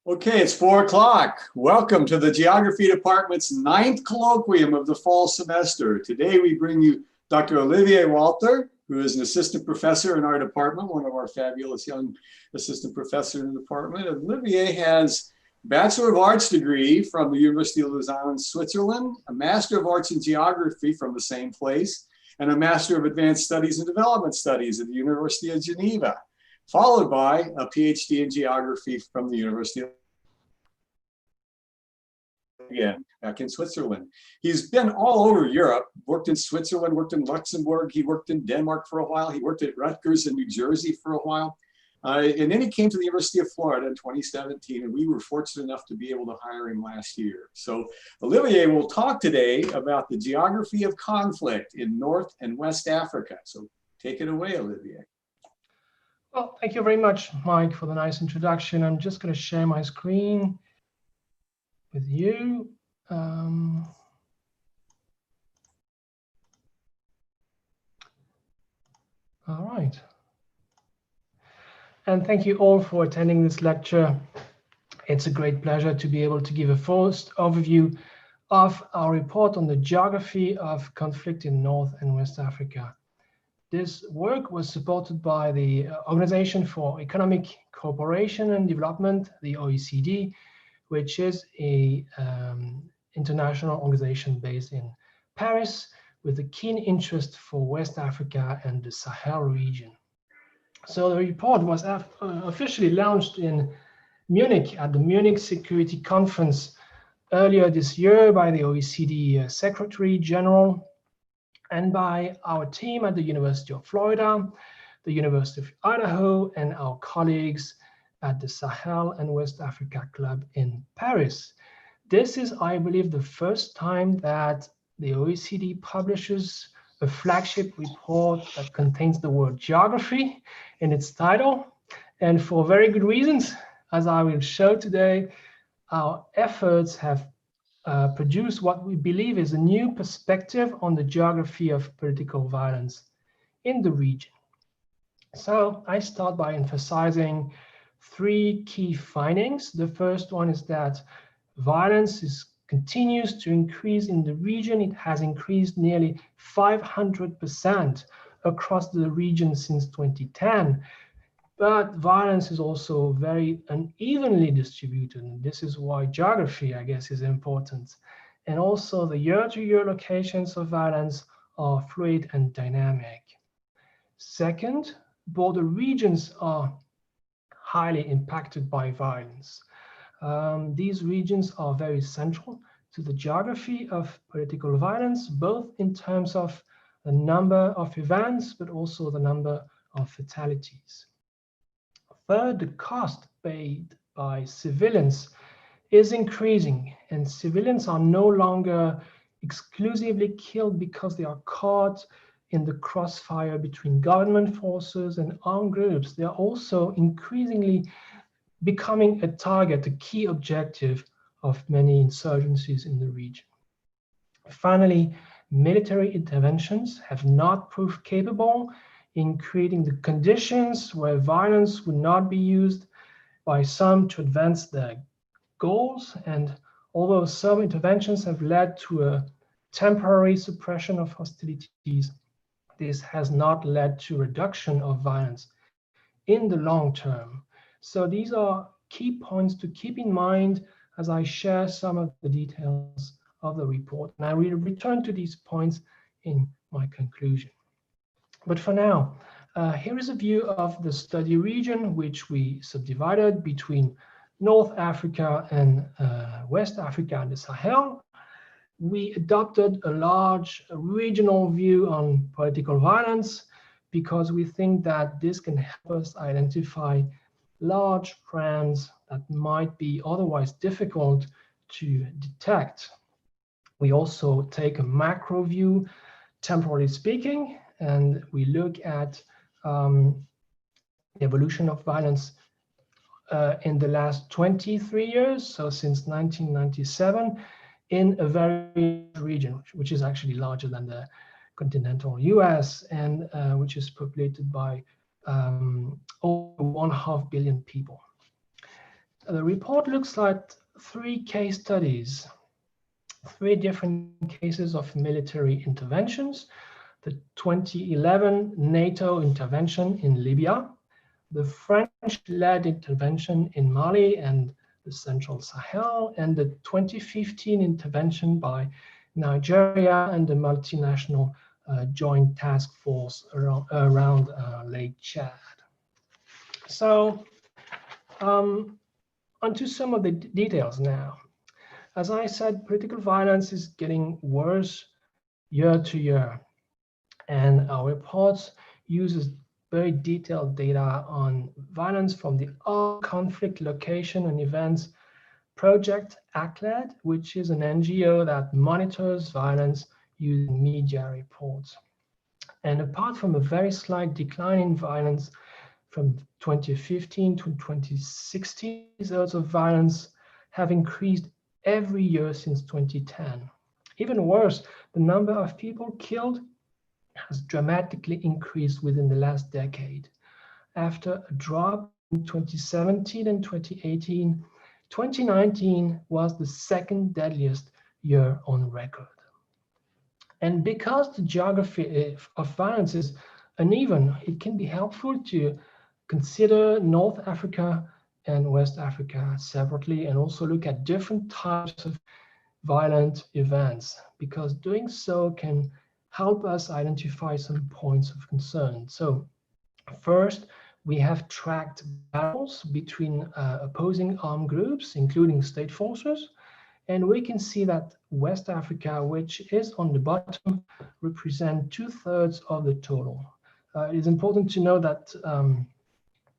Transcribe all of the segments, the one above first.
Okay, it's 4 o'clock. Welcome to the Geography Department's 9th colloquium of the fall semester. Today we bring you Dr. Olivier Walther, who is an assistant professor in our department, one of our fabulous young assistant professors in the department. Olivier has a Bachelor of Arts degree from the University of Lausanne in Switzerland, a Master of Arts in Geography from the same place, and a Master of Advanced Studies and Development Studies at the University of Geneva, followed by a PhD in Geography from the University of again, back in Switzerland. He's been all over Europe, worked in Switzerland, worked in Luxembourg, he worked in Denmark for a while, he worked at Rutgers in New Jersey for a while. And then he came to the University of Florida in 2017, and we were fortunate enough to be able to hire him last year. So Olivier will talk today about the geography of conflict in North and West Africa. So take it away, Olivier. Well, thank you very much, Mike, for the nice introduction. I'm just going to share my screen with you. All right. And thank you all for attending this lecture. It's a great pleasure to be able to give a first overview of our report on the geography of conflict in North and West Africa. This work was supported by the Organization for Economic Cooperation and Development, the OECD, which is a international organization based in Paris with a keen interest for West Africa and the Sahel region. So the report was officially launched in Munich at the Munich Security Conference earlier this year by the OECD Secretary General and by our team at the University of Florida, the University of Idaho, and our colleagues at the Sahel and West Africa Club in Paris. This is, I believe, the first time that the OECD publishes a flagship report that contains the word geography in its title, and for very good reasons. As I will show today, our efforts have produced what we believe is a new perspective on the geography of political violence in the region. So I start by emphasizing 3 key findings. The first one is that violence continues to increase in the region. It has increased nearly 500% across the region since 2010. But violence is also very unevenly distributed. And this is why geography, I guess, is important. And also the year-to-year locations of violence are fluid and dynamic. Second, border regions are highly impacted by violence. These regions are very central to the geography of political violence, both in terms of the number of events, but also the number of fatalities. Third, the cost paid by civilians is increasing, and civilians are no longer exclusively killed because they are caught in the crossfire between government forces and armed groups. They are also increasingly becoming a target, a key objective of many insurgencies in the region. Finally, military interventions have not proved capable in creating the conditions where violence would not be used by some to advance their goals. And although some interventions have led to a temporary suppression of hostilities, this has not led to reduction of violence in the long term. So these are key points to keep in mind as I share some of the details of the report. And I will return to these points in my conclusion. But for now, here is a view of the study region, which we subdivided between North Africa and West Africa and the Sahel. We adopted a large regional view on political violence because we think that this can help us identify large trends that might be otherwise difficult to detect. We also take a macro view, temporally speaking, and we look at the evolution of violence in the last 23 years, so since 1997, in a very region, which is actually larger than the continental US and which is populated by over 1.5 billion people. The report looks at 3 case studies, 3 different cases of military interventions: the 2011 NATO intervention in Libya, the French-led intervention in Mali and the Central Sahel, and the 2015 intervention by Nigeria and the multinational joint task force around Lake Chad. So onto some of the details now. As I said, political violence is getting worse year to year, and our report uses very detailed data on violence from the All Conflict Location and Events Project, ACLED, which is an NGO that monitors violence using media reports. And apart from a very slight decline in violence from 2015 to 2016, results of violence have increased every year since 2010. Even worse, the number of people killed has dramatically increased within the last decade. After a drop in 2017 and 2018, 2019 was the second deadliest year on record. And because the geography of violence is uneven, it can be helpful to consider North Africa and West Africa separately, and also look at different types of violent events, because doing so can help us identify some points of concern. So first, we have tracked battles between opposing armed groups, including state forces, and we can see that West Africa, which is on the bottom, represents 2/3 of the total. It is important to know that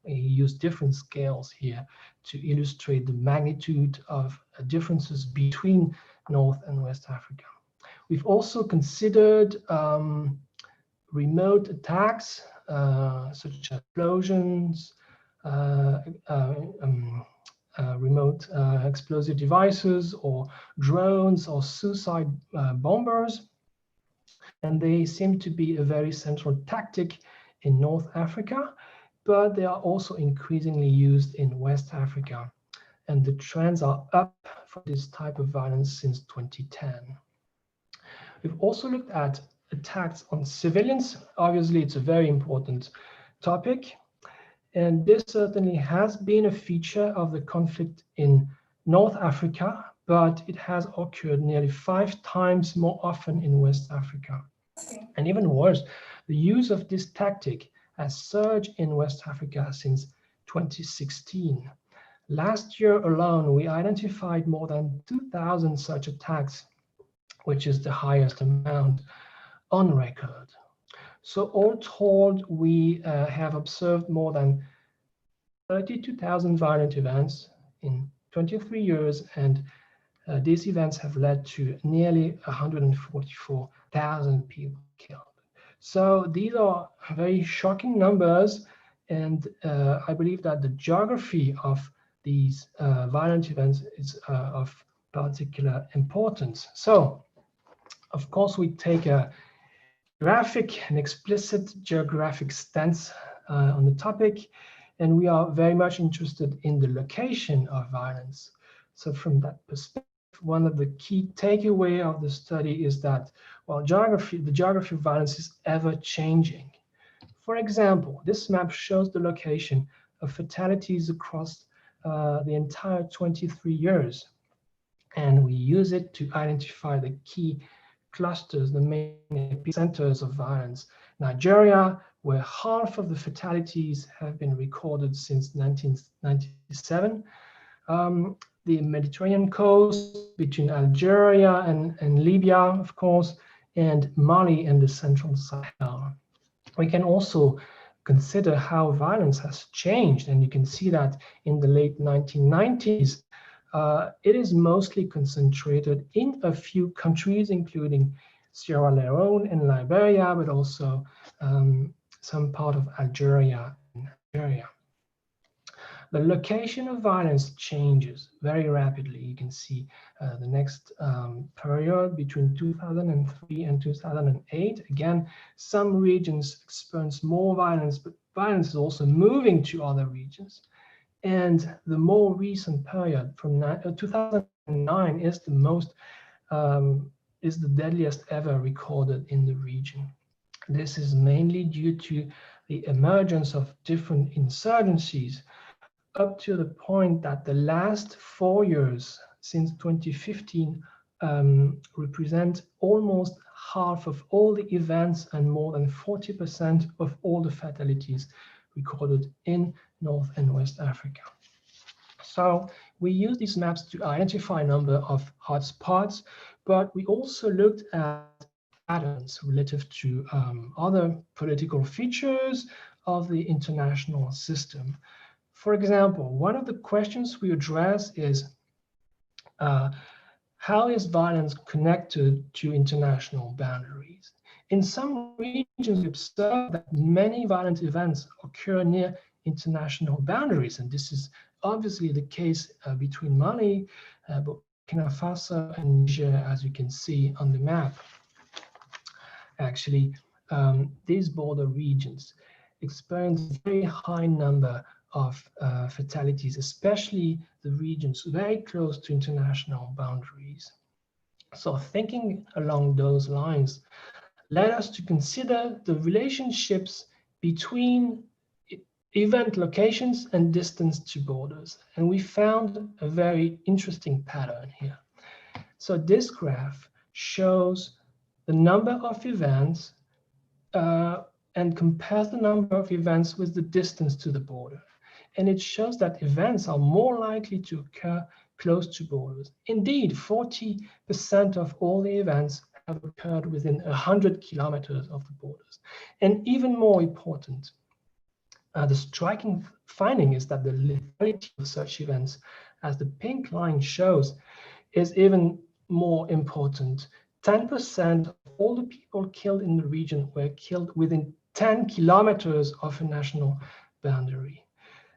we use different scales here to illustrate the magnitude of differences between North and West Africa. We've also considered remote attacks, such as explosions, remote explosive devices, or drones, or suicide bombers. And they seem to be a very central tactic in North Africa, but they are also increasingly used in West Africa. And the trends are up for this type of violence since 2010. We've also looked at attacks on civilians. Obviously, it's a very important topic. And this certainly has been a feature of the conflict in North Africa, but it has occurred nearly 5 times more often in West Africa. And even worse, the use of this tactic has surged in West Africa since 2016. Last year alone, we identified more than 2,000 such attacks, which is the highest amount on record. So all told, we have observed more than 32,000 violent events in 23 years, and these events have led to nearly 144,000 people killed. So these are very shocking numbers, and I believe that the geography of these violent events is of particular importance. So, of course, we take a graphic and explicit geographic stance on the topic, and we are very much interested in the location of violence. So from that perspective, one of the key takeaway of the study is that, well, the geography of violence is ever changing. For example, this map shows the location of fatalities across the entire 23 years. And we use it to identify the key clusters, the main epicenters of violence. Nigeria, where half of the fatalities have been recorded since 1997. The Mediterranean coast between Algeria and Libya, of course, and Mali and the Central Sahel. We can also consider how violence has changed, and you can see that in the late 1990s, it is mostly concentrated in a few countries, including Sierra Leone and Liberia, but also some part of Algeria and Nigeria. The location of violence changes very rapidly. You can see the next period between 2003 and 2008. Again, some regions experience more violence, but violence is also moving to other regions. And the more recent period from 2009 is the most is the deadliest ever recorded in the region. This is mainly due to the emergence of different insurgencies up to the point that the last 4 years since 2015 represent almost half of all the events and more than 40% of all the fatalities recorded in North and West Africa. So we use these maps to identify a number of hotspots, but we also looked at patterns relative to other political features of the international system. For example, one of the questions we address is how is violence connected to international boundaries? In some regions, we observe that many violent events occur near international boundaries, and this is obviously the case between Mali, Burkina Faso, and Niger, as you can see on the map. Actually, these border regions experience a very high number of fatalities, especially the regions very close to international boundaries. So thinking along those lines led us to consider the relationships between event locations and distance to borders. And we found a very interesting pattern here. So this graph shows the number of events and compares the number of events with the distance to the border. And it shows that events are more likely to occur close to borders. Indeed, 40% of all the events have occurred within 100 kilometers of the borders. And even more important, the striking finding is that the lethality of such events, as the pink line shows, is even more important. 10% of all the people killed in the region were killed within 10 kilometers of a national boundary.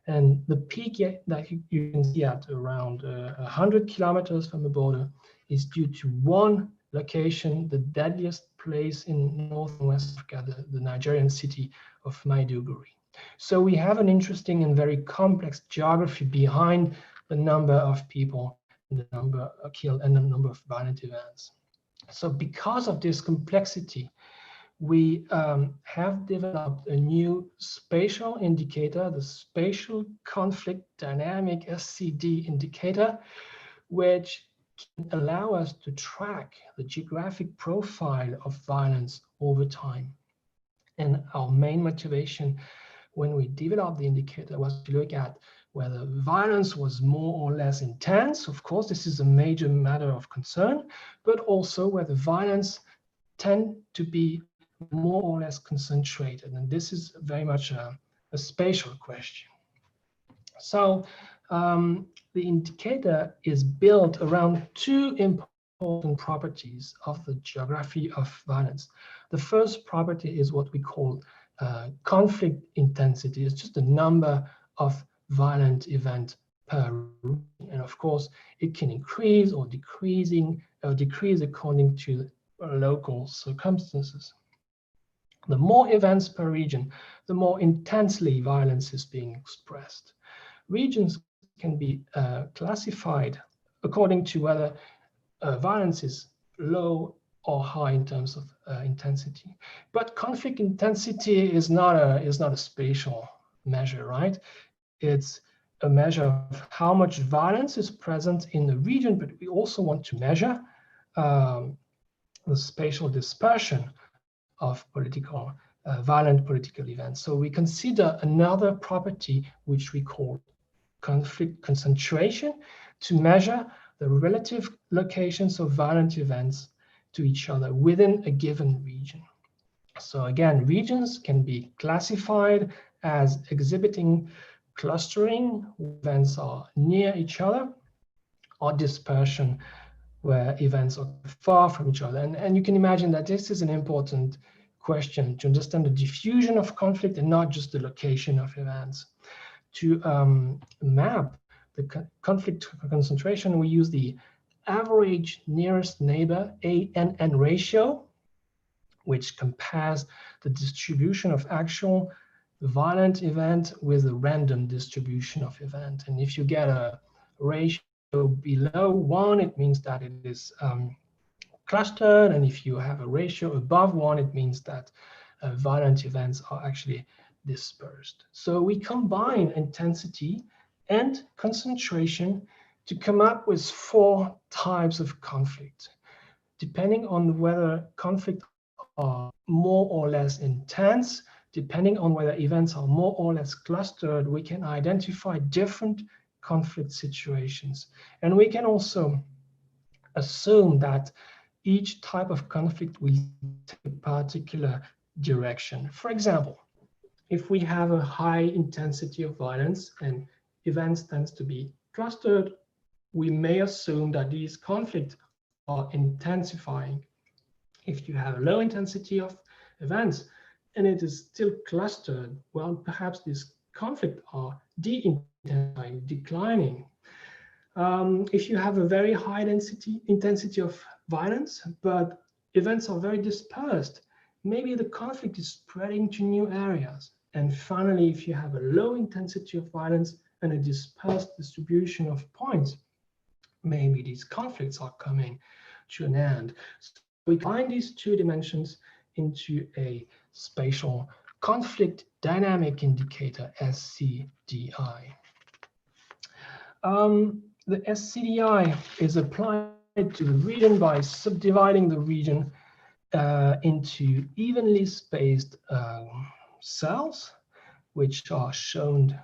And the peak that you can see at around 100 kilometers from the border is due to one location, the deadliest place in North and West Africa, the Nigerian city of Maiduguri. So we have an interesting and very complex geography behind the number of people, and the number killed, and the number of violent events. So because of this complexity, we have developed a new spatial indicator, the Spatial Conflict Dynamic SCD indicator, which can allow us to track the geographic profile of violence over time. And our main motivation when we developed the indicator was to look at whether violence was more or less intense. Of course, this is a major matter of concern, but also whether violence tend to be more or less concentrated. And this is very much a spatial question. So the indicator is built around two important properties of the geography of violence. The first property is what we call conflict intensity. It's just the number of violent events per region. And of course, it can increase or decrease according to local circumstances. The more events per region, the more intensely violence is being expressed. Regions can be classified according to whether violence is low or high in terms of intensity. But conflict intensity is not a spatial measure, right? It's a measure of how much violence is present in the region, but we also want to measure the spatial dispersion of violent political events. So we consider another property which we call conflict concentration to measure the relative locations of violent events to each other within a given region. So again, regions can be classified as exhibiting clustering, events are near each other, or dispersion, where events are far from each other. And you can imagine that this is an important question to understand the diffusion of conflict and not just the location of events. To map the conflict concentration, we use the average nearest neighbor, ANN ratio, which compares the distribution of actual violent event with a random distribution of event. And if you get a ratio below 1, it means that it is clustered. And if you have a ratio above 1, it means that violent events are actually dispersed. So we combine intensity and concentration to come up with 4 types of conflict. Depending on whether conflicts are more or less intense, depending on whether events are more or less clustered, we can identify different conflict situations. And we can also assume that each type of conflict will take a particular direction. For example, if we have a high intensity of violence and events tends to be clustered, we may assume that these conflicts are intensifying. If you have a low intensity of events and it is still clustered, well, perhaps these conflicts are de-intensifying, declining. If you have a very high intensity of violence, but events are very dispersed, maybe the conflict is spreading to new areas. And finally, if you have a low intensity of violence and a dispersed distribution of points, maybe these conflicts are coming to an end. So we combine these 2 dimensions into a spatial conflict dynamic indicator, SCDI. The SCDI is applied to the region by subdividing the region into evenly spaced cells, which are shown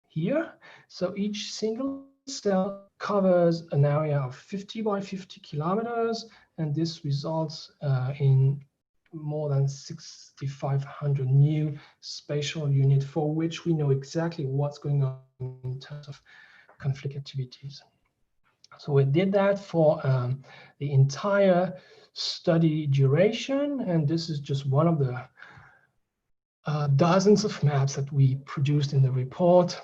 here. So each single cell covers an area of 50 by 50 kilometers, and this results in more than 6,500 new spatial units for which we know exactly what's going on in terms of conflict activities. So we did that for the entire study duration, and this is just one of the dozens of maps that we produced in the report.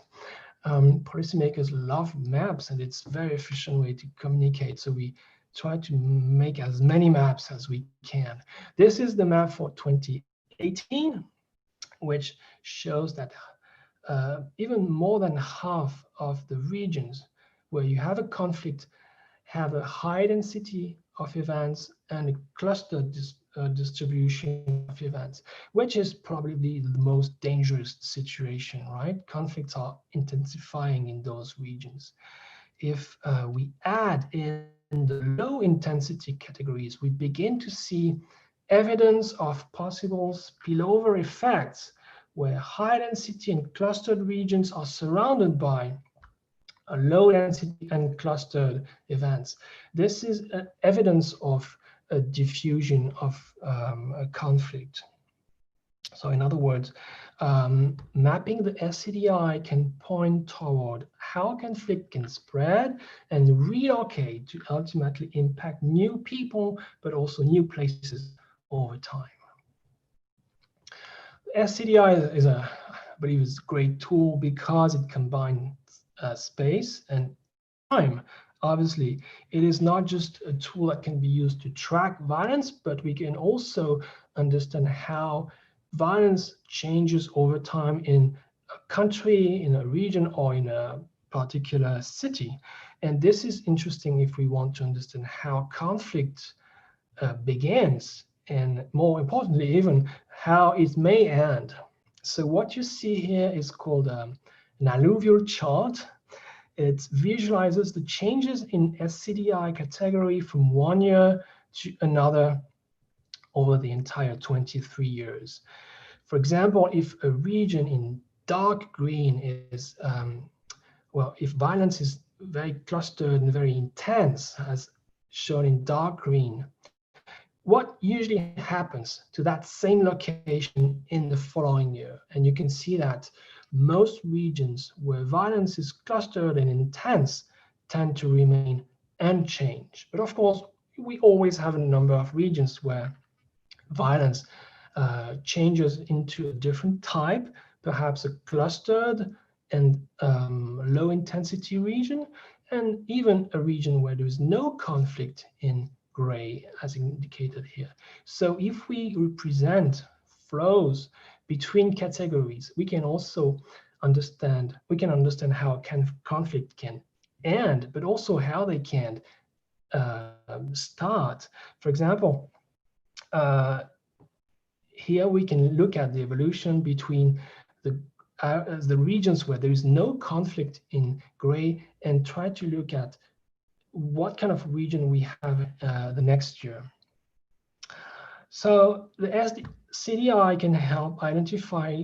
Policymakers love maps, and it's a very efficient way to communicate. So we try to make as many maps as we can. This is the map for 2018, which shows that even more than half of the regions where you have a conflict have a high density of events and a clustered distribution of events, which is probably the most dangerous situation, right? Conflicts are intensifying in those regions. If we add in the low intensity categories, we begin to see evidence of possible spillover effects where high density and clustered regions are surrounded by a low density and clustered events. This is evidence of a diffusion of a conflict. So in other words, mapping the SCDI can point toward how conflict can spread and relocate to ultimately impact new people, but also new places over time. SCDI is I believe, is a great tool because it combines space and time. Obviously, it is not just a tool that can be used to track violence, but we can also understand how violence changes over time in a country, in a region, or in a particular city. And this is interesting if we want to understand how conflict begins, and more importantly, even how it may end. So what you see here is called an alluvial chart. It visualizes the changes in SCDI category from one year to another over the entire 23 years. For example, if a region in dark green is, well, if violence is very clustered and very intense, as shown in dark green, what usually happens to that same location in the following year? And you can see that most regions where violence is clustered and intense tend to remain unchanged. But of course, we always have a number of regions where violence changes into a different type, perhaps a clustered and low intensity region, and even a region where there is no conflict in gray, as indicated here. So if we represent flows between categories, we can also understand how conflict can end, but also how they can start. For example, here we can look at the evolution between the regions where there is no conflict in gray and try to look at what kind of region we have the next year. So the SCDI can help identify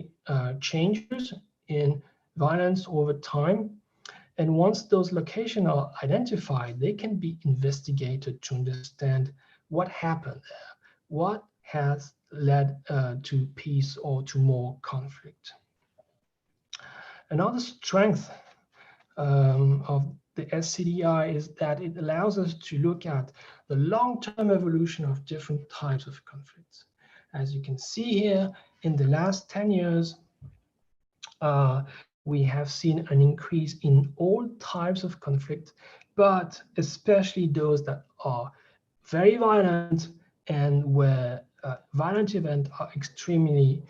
changes in violence over time. And once those locations are identified, they can be investigated to understand what happened there, what has led to peace or to more conflict. Another strength of the SCDI is that it allows us to look at the long-term evolution of different types of conflicts. As you can see here, in the last 10 years, we have seen an increase in all types of conflict, but especially those that are very violent and where violent events are extremely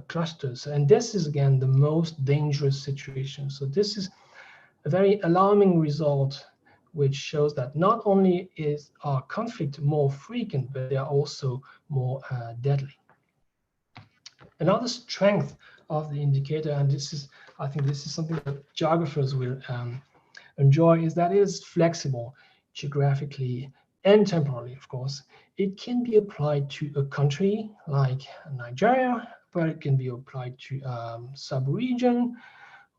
clustered. And this is, again, the most dangerous situation. So this is a very alarming result, which shows that not only is our conflict more frequent, but they are also more deadly. Another strength of the indicator, and I think this is something that geographers will enjoy, is that it is flexible geographically and temporally, of course. It can be applied to a country like Nigeria, but it can be applied to a sub-region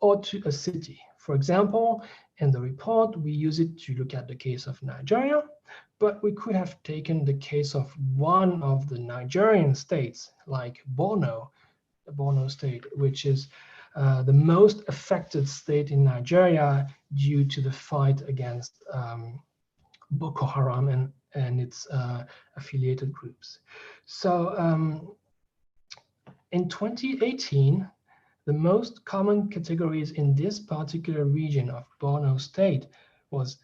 or to a city. For example, in the report, we use it to look at the case of Nigeria, but we could have taken the case of one of the Nigerian states, like Borno State, which is the most affected state in Nigeria due to the fight against Boko Haram and its affiliated groups. So in 2018, the most common categories in this particular region of Borno State was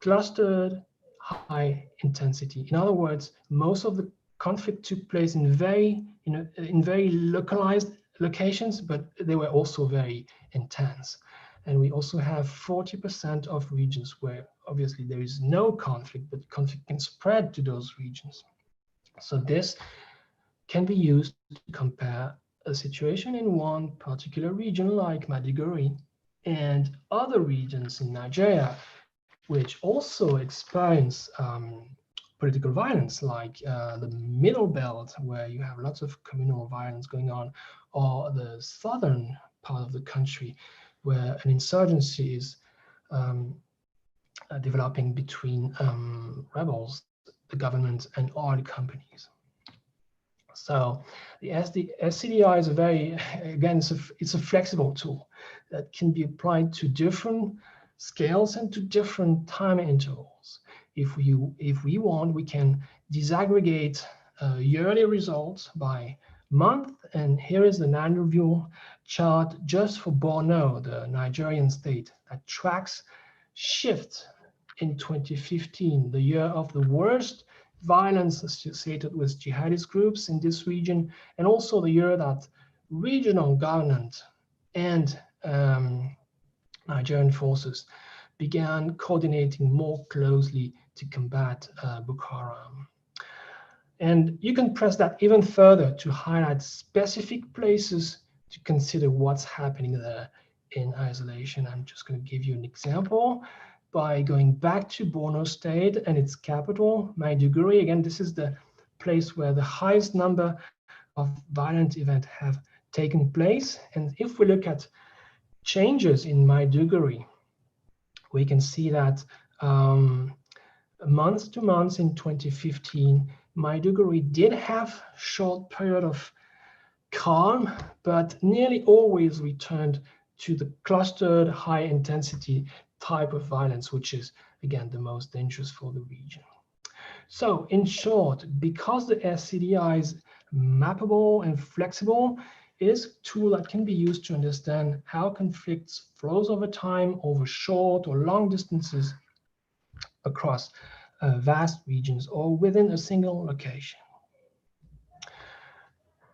clustered high intensity. In other words, most of the conflict took place in very localized locations, but they were also very intense. And we also have 40% of regions where obviously there is no conflict, but conflict can spread to those regions. So this can be used to compare a situation in one particular region like Maiduguri and other regions in Nigeria, which also experience political violence, like the Middle Belt, where you have lots of communal violence going on, or the southern part of the country, where an insurgency is developing between rebels, the government, and oil companies. So the SCDI is it's a flexible tool that can be applied to different scales and to different time intervals. If we want, we can disaggregate yearly results by month, and here is an Alluvial chart just for Borno, the Nigerian state, that tracks shift in 2015, the year of the worst violence associated with jihadist groups in this region, and also the year that regional government and Nigerian forces began coordinating more closely to combat Boko Haram. And you can press that even further to highlight specific places to consider what's happening there in isolation. I'm just going to give you an example by going back to Borno State and its capital, Maiduguri. Again, this is the place where the highest number of violent events have taken place. And if we look at changes in Maiduguri, we can see that month to month in 2015, Maiduguri did have a short period of calm, but nearly always returned to the clustered high intensity type of violence, which is, again, the most dangerous for the region. So in short, because the SCDI is mappable and flexible, it is a tool that can be used to understand how conflicts flows over time, over short or long distances across vast regions or within a single location.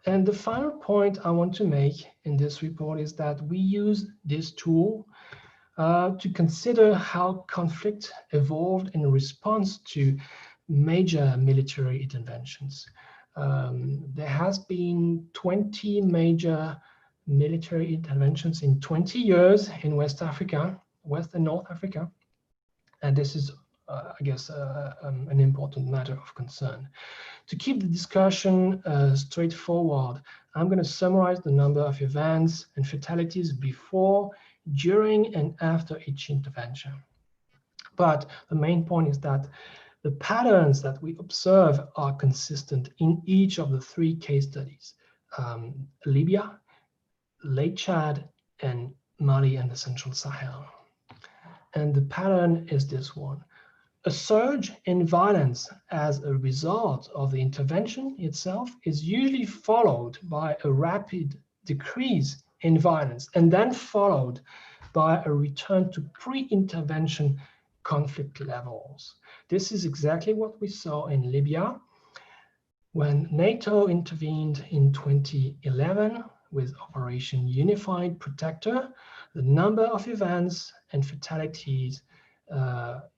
And the final point I want to make in this report is that we use this tool to consider how conflict evolved in response to major military interventions. There has been 20 major military interventions in 20 years in West Africa, West and North Africa. And this is, I guess, an important matter of concern. To keep the discussion straightforward, I'm going to summarize the number of events and fatalities before, during, and after each intervention. But the main point is that the patterns that we observe are consistent in each of the three case studies: Libya, Lake Chad, and Mali and the Central Sahel. And the pattern is this one: a surge in violence as a result of the intervention itself is usually followed by a rapid decrease in violence, and then followed by a return to pre-intervention conflict levels. This is exactly what we saw in Libya when NATO intervened in 2011 with Operation Unified Protector. The number of events and fatalities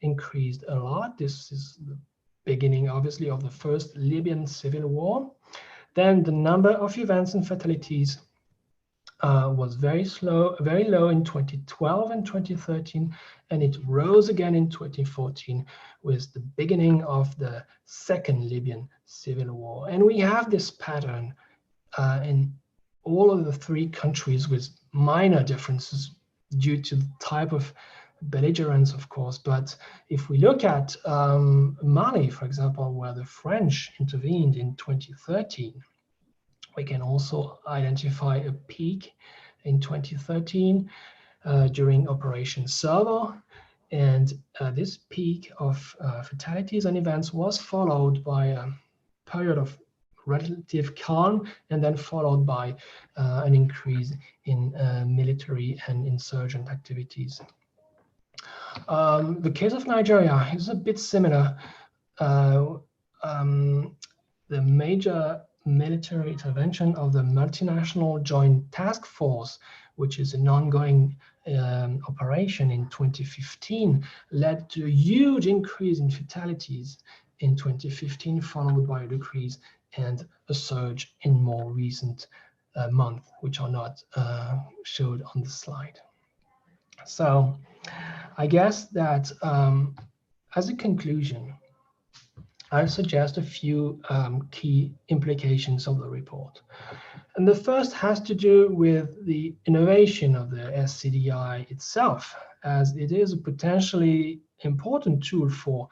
increased a lot. This is the beginning, obviously, of the first Libyan civil war. Then the number of events and fatalities was very low in 2012 and 2013, and it rose again in 2014 with the beginning of the second Libyan civil war. And we have this pattern in all of the three countries, with minor differences due to the type of belligerence, of course. But if we look at Mali, for example, where the French intervened in 2013, we can also identify a peak in 2013 during Operation Serval. And this peak of fatalities and events was followed by a period of relative calm, and then followed by an increase in military and insurgent activities. The case of Nigeria is a bit similar. The major military intervention of the Multinational Joint Task Force, which is an ongoing operation in 2015, led to a huge increase in fatalities in 2015, followed by a decrease and a surge in more recent months, which are not showed on the slide. So I guess that as a conclusion, I suggest a few key implications of the report. And the first has to do with the innovation of the SCDI itself, as it is a potentially important tool for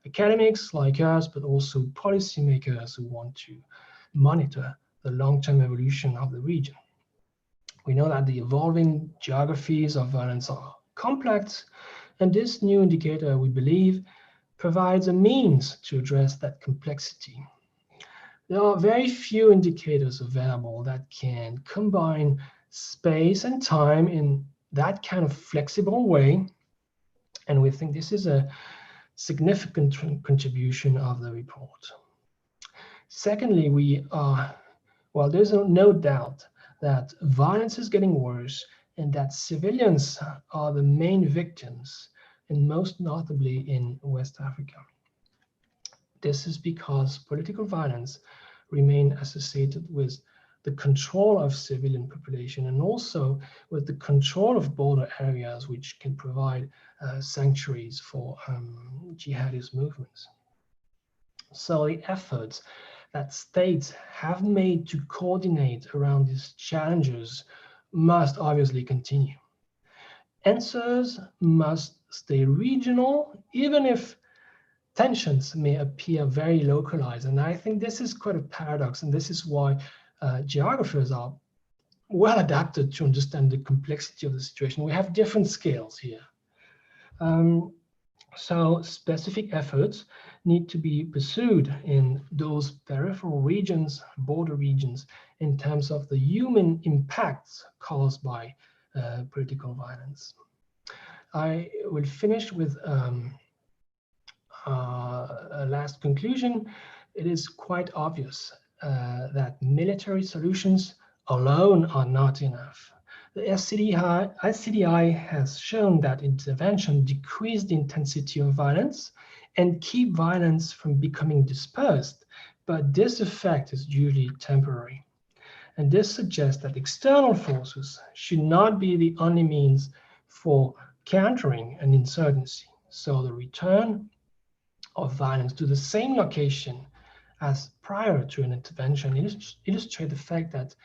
academics like us, but also policymakers who want to monitor the long-term evolution of the region. We know that the evolving geographies of violence are complex, and this new indicator, we believe, provides a means to address that complexity. There are very few indicators available that can combine space and time in that kind of flexible way, and we think this is a significant contribution of the report. Secondly, well, there's no doubt that violence is getting worse and that civilians are the main victims, and most notably in West Africa. This is because political violence remains associated with the control of civilian population, and also with the control of border areas, which can provide sanctuaries for jihadist movements. So the efforts that states have made to coordinate around these challenges must obviously continue. Answers must stay regional, even if tensions may appear very localized. And I think this is quite a paradox, and this is why geographers are well adapted to understand the complexity of the situation. We have different scales here. So specific efforts need to be pursued in those peripheral regions, border regions, in terms of the human impacts caused by political violence. I will finish with a last conclusion. It is quite obvious that military solutions alone are not enough. The SCDI has shown that intervention decrease the intensity of violence and keep violence from becoming dispersed, but this effect is usually temporary. And this suggests that external forces should not be the only means for countering an insurgency. So the return of violence to the same location as prior to an intervention illustrate the fact that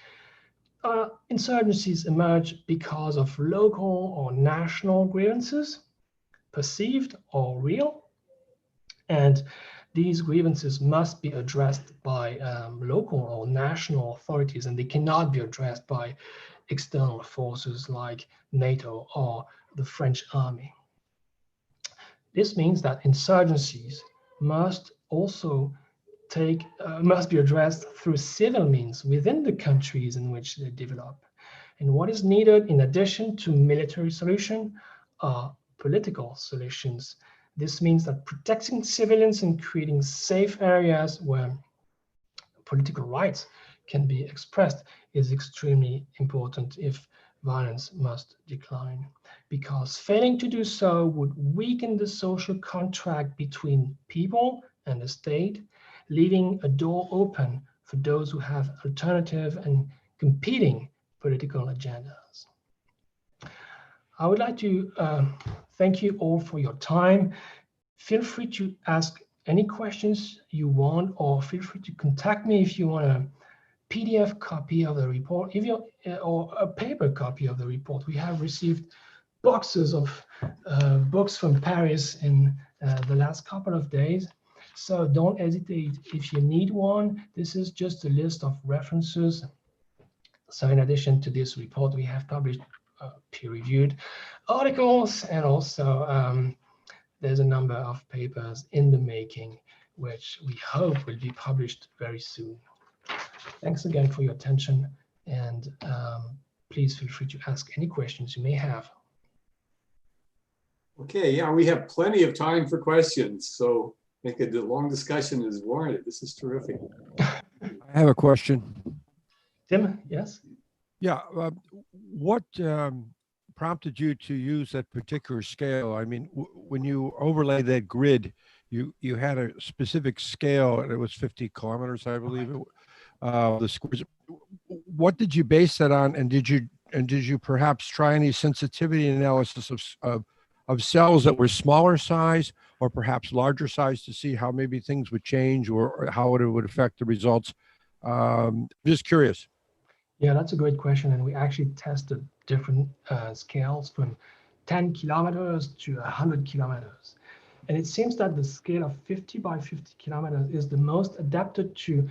insurgencies emerge because of local or national grievances, perceived or real, and these grievances must be addressed by local or national authorities, and they cannot be addressed by external forces like NATO or the French army. This means that insurgencies must also must be addressed through civil means within the countries in which they develop. And what is needed in addition to military solution are political solutions. This means that protecting civilians and creating safe areas where political rights can be expressed is extremely important if violence must decline, because failing to do so would weaken the social contract between people and the state, leaving a door open for those who have alternative and competing political agendas. I would like to thank you all for your time. Feel free to ask any questions you want, or feel free to contact me if you want a PDF copy of the report, or a paper copy of the report. We have received boxes of books from Paris in the last couple of days. So don't hesitate if you need one. This is just a list of references. So in addition to this report, we have published peer-reviewed articles, and also there's a number of papers in the making, which we hope will be published very soon. Thanks again for your attention, and please feel free to ask any questions you may have. Okay, yeah, we have plenty of time for questions, so I think a long discussion is warranted. This is terrific. I have a question. Tim, yes? Yeah, what prompted you to use that particular scale? I mean, when you overlay that grid, you had a specific scale, and it was 50 kilometers, I believe. The squares. What did you base that on, and did you perhaps try any sensitivity analysis of cells that were smaller size or perhaps larger size to see how maybe things would change or how it would affect the results? Just curious. Yeah, that's a great question. And we actually tested different scales from 10 kilometers to 100 kilometers. And it seems that the scale of 50 by 50 kilometers is the most adapted to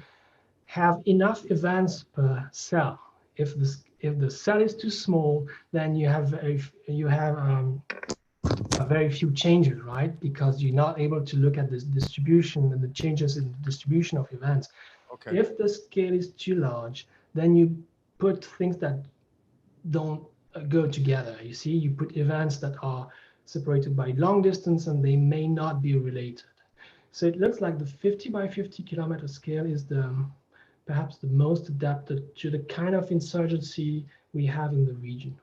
have enough events per cell. If the cell is too small, then you have very few changes, right? Because you're not able to look at this distribution and the changes in the distribution of events. Okay. If the scale is too large, then you put things that don't go together. You see, you put events that are separated by long distance and they may not be related. So it looks like the 50 by 50 kilometer scale is perhaps the most adapted to the kind of insurgency we have in the region.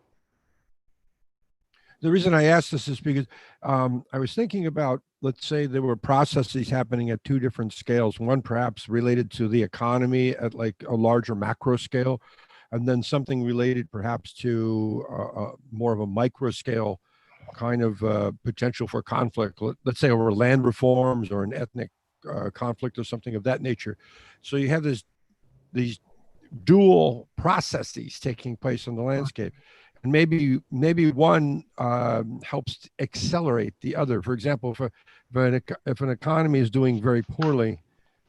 The reason I asked this is because I was thinking about, let's say there were processes happening at two different scales, one perhaps related to the economy at like a larger macro scale, and then something related perhaps to more of a micro scale kind of potential for conflict, let's say over land reforms or an ethnic conflict or something of that nature. So you have these dual processes taking place in the landscape. And maybe one helps accelerate the other. For example, if an economy is doing very poorly,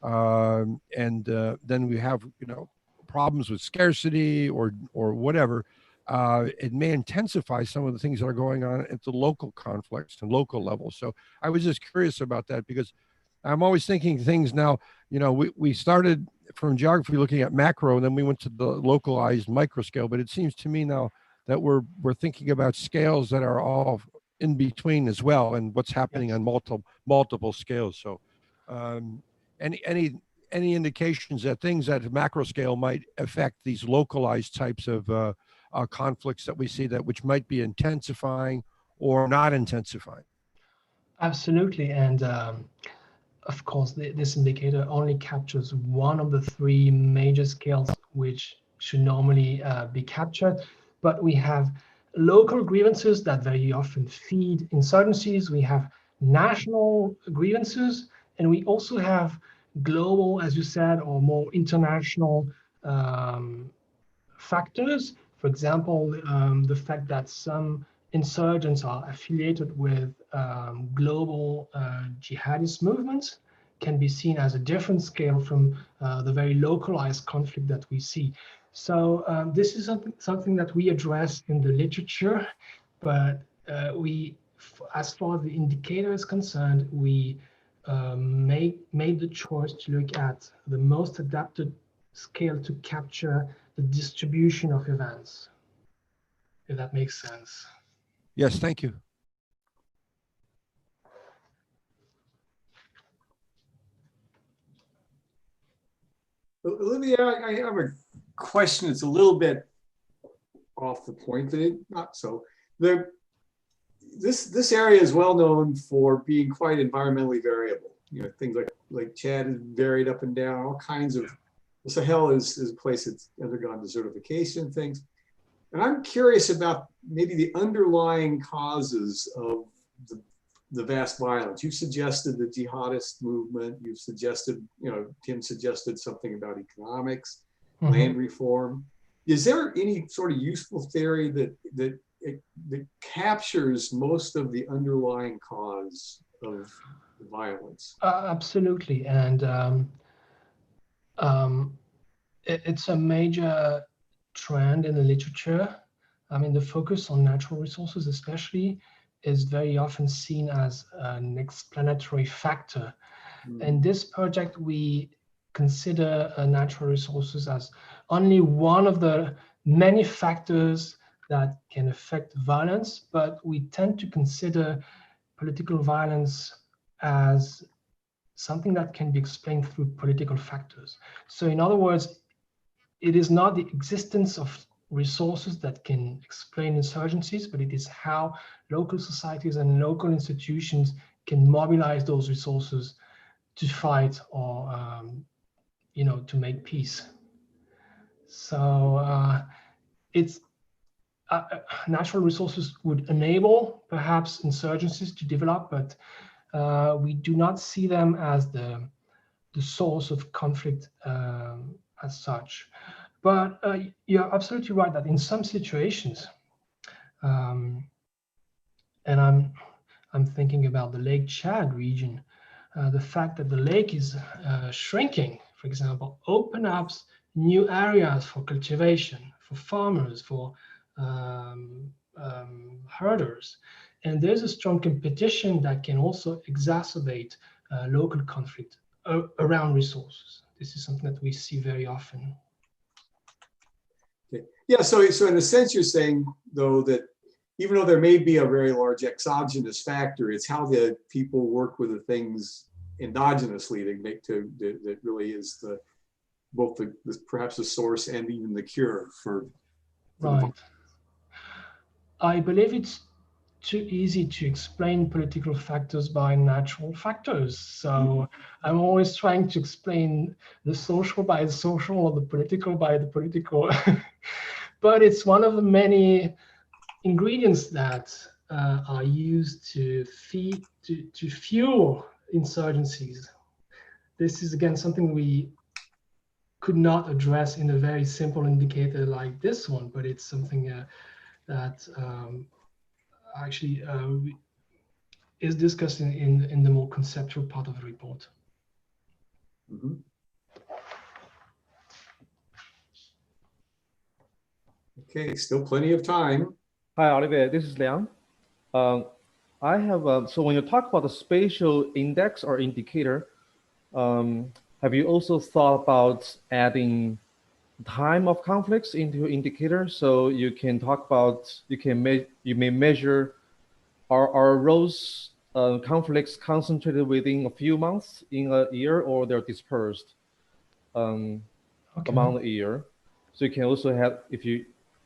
and then we have problems with scarcity or whatever, it may intensify some of the things that are going on at the local conflicts and local level. So I was just curious about that, because I'm always thinking things now. We started from geography looking at macro, and then we went to the localized micro scale. But it seems to me now that we're thinking about scales that are all in between as well, and what's happening on multiple scales. So any any indications that things at a macro scale might affect these localized types of conflicts that we see, that which might be intensifying or not intensifying? Absolutely. And of course, this indicator only captures one of the three major scales which should normally be captured. But we have local grievances that very often feed insurgencies. We have national grievances, and we also have global, as you said, or more international factors. For example, the fact that some insurgents are affiliated with global jihadist movements can be seen as a different scale from the very localized conflict that we see. So this is something that we address in the literature, but as far as the indicator is concerned, we made the choice to look at the most adapted scale to capture the distribution of events, if that makes sense. Yes, thank you. Olivier, I have a question that's a little bit off the point, but not so. This area is well known for being quite environmentally variable. You know, things like Chad is varied up and down, all kinds of. The Sahel is a place that's undergone desertification things. And I'm curious about maybe the underlying causes of the vast violence. You suggested the jihadist movement. You've suggested, you know, Tim suggested something about economics, land reform. Is there any sort of useful theory that captures most of the underlying cause of the violence? Absolutely, and it's a major trend in the literature. I mean, the focus on natural resources especially is very often seen as an explanatory factor. In this project, we consider natural resources as only one of the many factors that can affect violence, but we tend to consider political violence as something that can be explained through political factors. So in other words, it is not the existence of resources that can explain insurgencies, but it is how local societies and local institutions can mobilize those resources to fight or you know, to make peace. So it's natural resources would enable perhaps insurgencies to develop, but we do not see them as the source of conflict as such. But you're absolutely right that in some situations, and I'm thinking about the Lake Chad region, the fact that the lake is shrinking, for example, open up new areas for cultivation, for farmers, for herders. And there's a strong competition that can also exacerbate local conflict around resources. This is something that we see very often. Okay. Yeah, so in a sense you're saying, though, that even though there may be a very large exogenous factor, it's how the people work with the things endogenously that really is both perhaps the source and even the cure for right. I believe it's too easy to explain political factors by natural factors. So I'm always trying to explain the social by the social or the political by the political. But it's one of the many ingredients that are used to fuel insurgencies. This is again something we could not address in a very simple indicator like this one, but it's something that actually is discussed in the more conceptual part of the report. Mm-hmm. Okay, still plenty of time. Hi, Olivier, this is Liang. I have, so when you talk about the spatial index or indicator, have you also thought about adding time of conflicts into your indicator? So you can talk about, you may measure, are those conflicts concentrated within a few months in a year, or they're dispersed? among the year. So you can also have,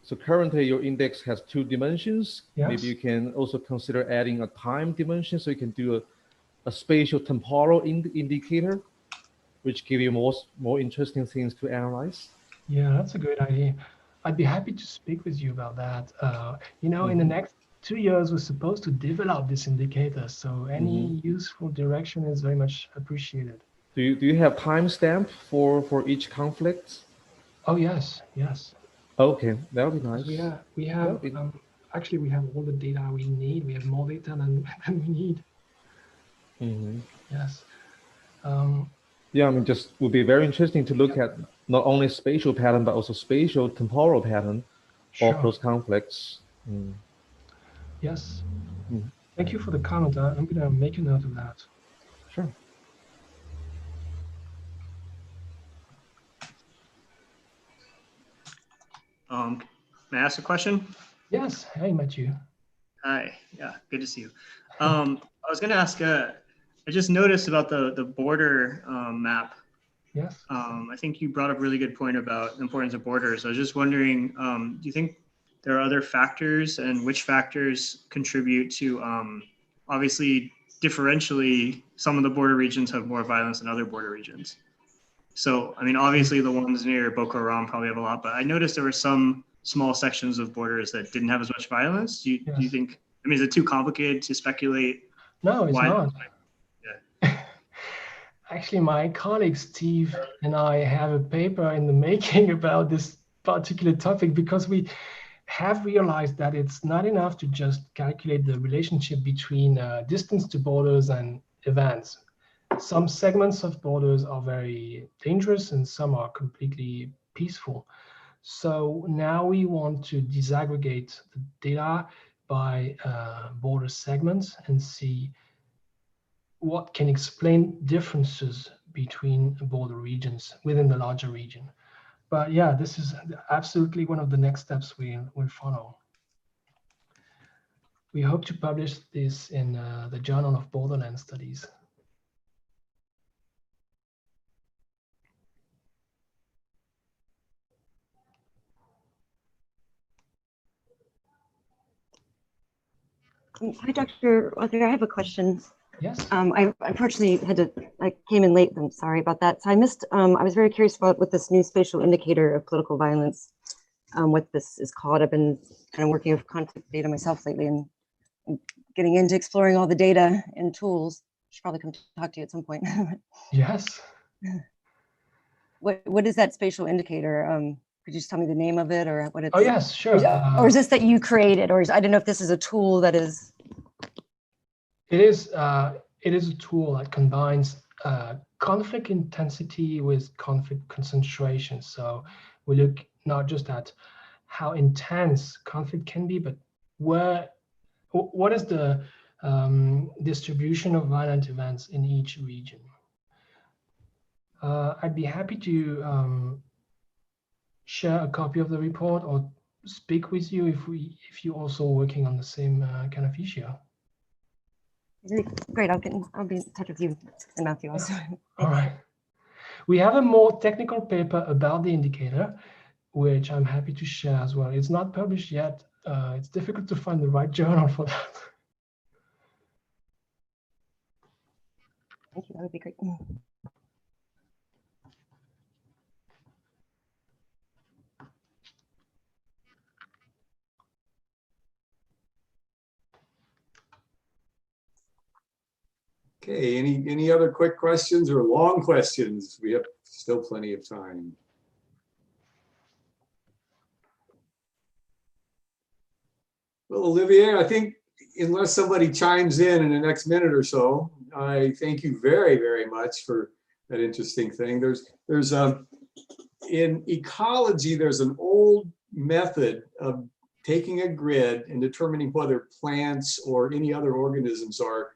so currently your index has 2 dimensions. Yes. Maybe you can also consider adding a time dimension, so you can do a spatial temporal indicator, which give you more interesting things to analyze. Yeah, that's a great idea. I'd be happy to speak with you about that. In the next 2 years, we're supposed to develop this indicator, so any useful direction is very much appreciated. Do you have timestamp for each conflict? Oh yes, yes. Okay, that would be nice. We have actually we have all the data we need. We have more data than we need. Yes. Yeah, I mean, just would be very interesting to look at not only spatial pattern, but also spatial temporal pattern of those conflicts. Yes. Thank you for the comment. I'm going to make a note of that. Sure. May I ask a question? Yes. Hey, Matthew. Hi. Yeah, good to see you. I was going to ask, I just noticed about the border map. Yes. I think you brought up a really good point about the importance of borders. I was just wondering, do you think there are other factors, and which factors contribute to, obviously, differentially, some of the border regions have more violence than other border regions. So, I mean, obviously the ones near Boko Haram probably have a lot, but I noticed there were some small sections of borders that didn't have as much violence. Do you think, I mean, is it too complicated to speculate? No, it's not. Yeah. Actually, my colleague Steve and I have a paper in the making about this particular topic, because we have realized that it's not enough to just calculate the relationship between distance to borders and events. Some segments of borders are very dangerous and some are completely peaceful. So now we want to disaggregate the data by border segments and see what can explain differences between border regions within the larger region. But yeah, this is absolutely one of the next steps we'll follow. We hope to publish this in the Journal of Borderland Studies. Hi, Dr. Walther. I have a question. Yes. I unfortunately I came in late. I'm sorry about that. So I missed, I was very curious about what this new spatial indicator of political violence, what this is called. I've been kind of working with conflict data myself lately and getting into exploring all the data and tools. I should probably come talk to you at some point. Yes. What is that spatial indicator? Could you just tell me the name of it, or what it's? Oh yes, sure. Or is this that you created, or I don't know if this is a tool that is. It is a tool that combines conflict intensity with conflict concentration. So we look not just at how intense conflict can be, but what is the distribution of violent events in each region. I'd be happy to share a copy of the report or speak with you if you're also working on the same kind of issue. Great, I'll be in touch with you and Matthew also. All right. We have a more technical paper about the indicator, which I'm happy to share as well. It's not published yet. It's difficult to find the right journal for that. Thank you, that would be great. Okay, any other quick questions or long questions? We have still plenty of time. Well, Olivier, I think unless somebody chimes in the next minute or so, I thank you very, very much for that interesting thing. There's in ecology, there's an old method of taking a grid and determining whether plants or any other organisms are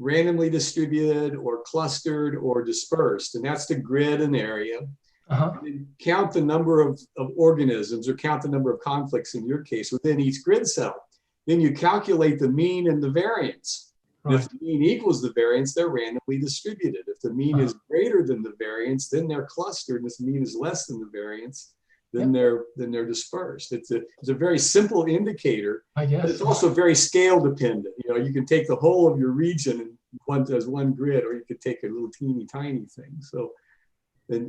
randomly distributed or clustered or dispersed. And that's to grid an area. And then count the number of organisms, or count the number of conflicts in your case within each grid cell. Then you calculate the mean and the variance. And Right. if the mean equals the variance, they're randomly distributed. If the mean is greater than the variance, then they're clustered. And if the mean is less than the variance, then they're dispersed. It's a very simple indicator, I but guess. it's also very scale dependent. You know, you can take the whole of your region and as one grid, or you could take a little teeny tiny thing. So, but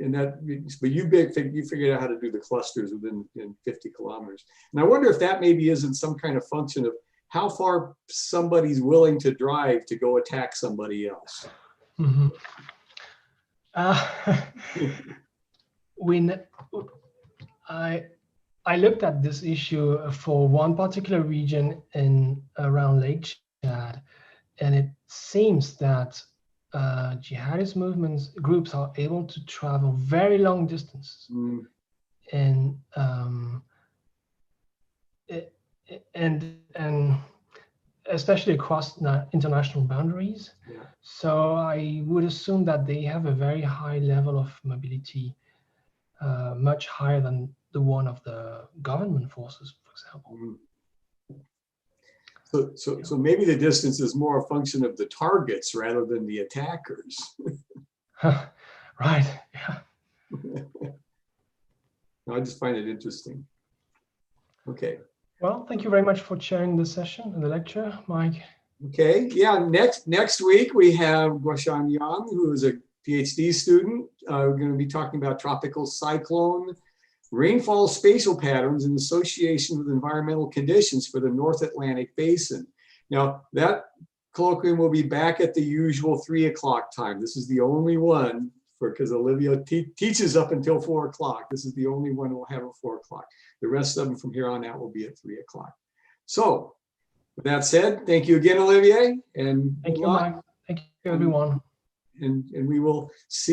you figured out how to do the clusters within 50 kilometers. And I wonder if that maybe isn't some kind of function of how far somebody's willing to drive to go attack somebody else. Mm-hmm. I looked at this issue for one particular region in around Lake Chad, and it seems that jihadist groups are able to travel very long distances, and especially across international boundaries. Yeah. So I would assume that they have a very high level of mobility, much higher than the one of the government forces, for example. So maybe the distance is more a function of the targets rather than the attackers. Right. Yeah. I just find it interesting. Okay. Well, thank you very much for chairing the session and the lecture, Mike. Okay. Yeah. Next week we have Guoshan Yang, who is a PhD student. We're going to be talking about tropical cyclone rainfall spatial patterns in association with environmental conditions for the North Atlantic Basin. Now, that colloquium will be back at the usual 3 o'clock time. This is the only one because Olivier teaches up until 4 o'clock. This is the only one we'll have at 4 o'clock. The rest of them from here on out will be at 3 o'clock. So, with that said, thank you again, Olivier. And thank you, Mike. Thank you, everyone. And we will see